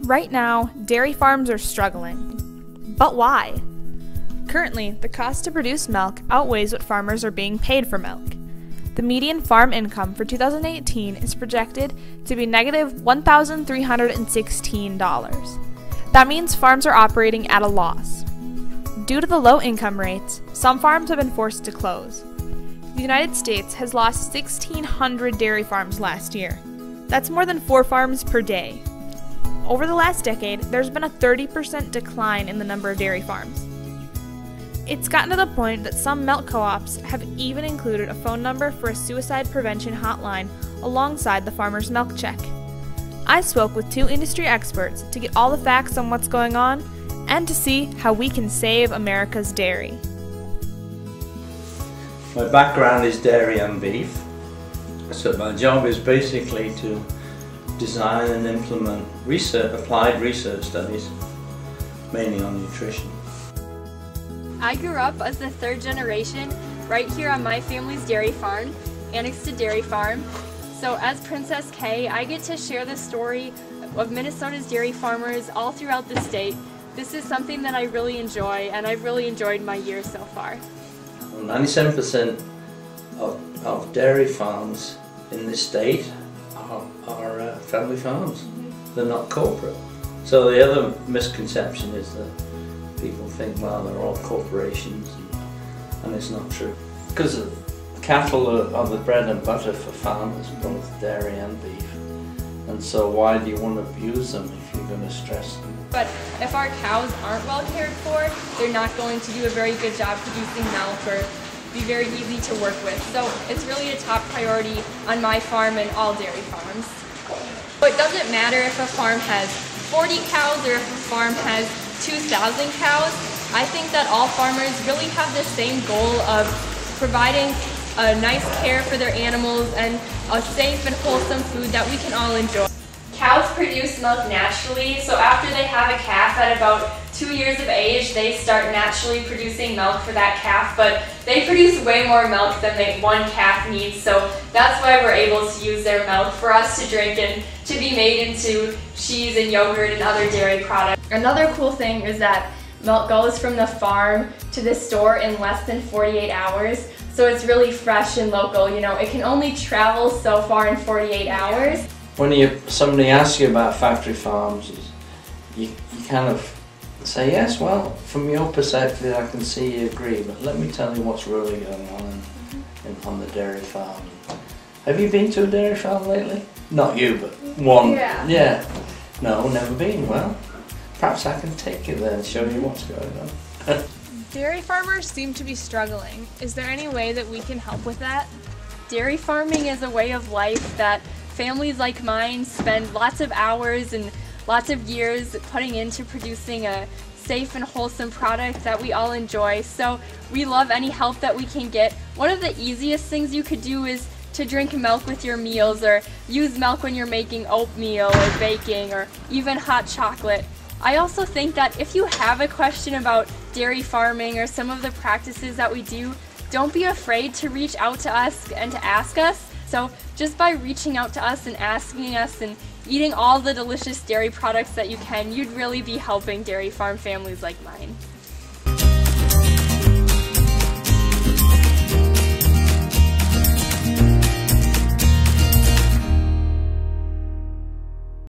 Right now, dairy farms are struggling. But why? Currently, the cost to produce milk outweighs what farmers are being paid for milk. The median farm income for 2018 is projected to be negative $1,316. That means farms are operating at a loss. Due to the low income rates, some farms have been forced to close. The United States has lost 1,600 dairy farms last year. That's more than 4 farms per day. Over the last decade, there's been a 30% decline in the number of dairy farms. It's gotten to the point that some milk co-ops have even included a phone number for a suicide prevention hotline alongside the farmer's milk check. I spoke with 2 industry experts to get all the facts on what's going on and to see how we can save America's dairy. My background is dairy and beef, so my job is basically to design and implement applied research studies, mainly on nutrition. I grew up as the 3rd generation right here on my family's dairy farm, Annexstad Dairy Farm. So as Princess Kay, I get to share the story of Minnesota's dairy farmers all throughout the state. This is something that I really enjoy, and I've really enjoyed my year so far. 97% of dairy farms in this state are family farms. They're not corporate. So the other misconception is that people think, well, they're all corporations, and it's not true. Because cattle are the bread and butter for farmers, both dairy and beef. And so why do you want to abuse them if you're going to stress them? But if our cows aren't well cared for, they're not going to do a very good job producing milk or be very easy to work with. So it's really a top priority on my farm and all dairy farms. But it doesn't matter if a farm has 40 cows or if a farm has 2,000 cows. I think that all farmers really have the same goal of providing a nice care for their animals and a safe and wholesome food that we can all enjoy. Cows produce milk naturally, so after they have a calf at about 2 years of age, they start naturally producing milk for that calf, but they produce way more milk than one calf needs, so that's why we're able to use their milk for us to drink and to be made into cheese and yogurt and other dairy products. Another cool thing is that milk goes from the farm to the store in less than 48 hours, so it's really fresh and local. You know, it can only travel so far in 48 hours. When somebody asks you about factory farms, you kind of say, yes, well, from your perspective I can see you agree, but let me tell you what's really going on on the dairy farm. Have you been to a dairy farm lately? Not you, but one. Yeah. No, never been. Well, perhaps I can take you there and show you what's going on. Dairy farmers seem to be struggling. Is there any way that we can help with that? Dairy farming is a way of life that families like mine spend lots of hours and lots of years putting into producing a safe and wholesome product that we all enjoy. So we love any help that we can get. One of the easiest things you could do is to drink milk with your meals, or use milk when you're making oatmeal or baking or even hot chocolate. I also think that if you have a question about dairy farming or some of the practices that we do, don't be afraid to reach out to us and to ask us. So just by reaching out to us and asking us and eating all the delicious dairy products that you can, you'd really be helping dairy farm families like mine.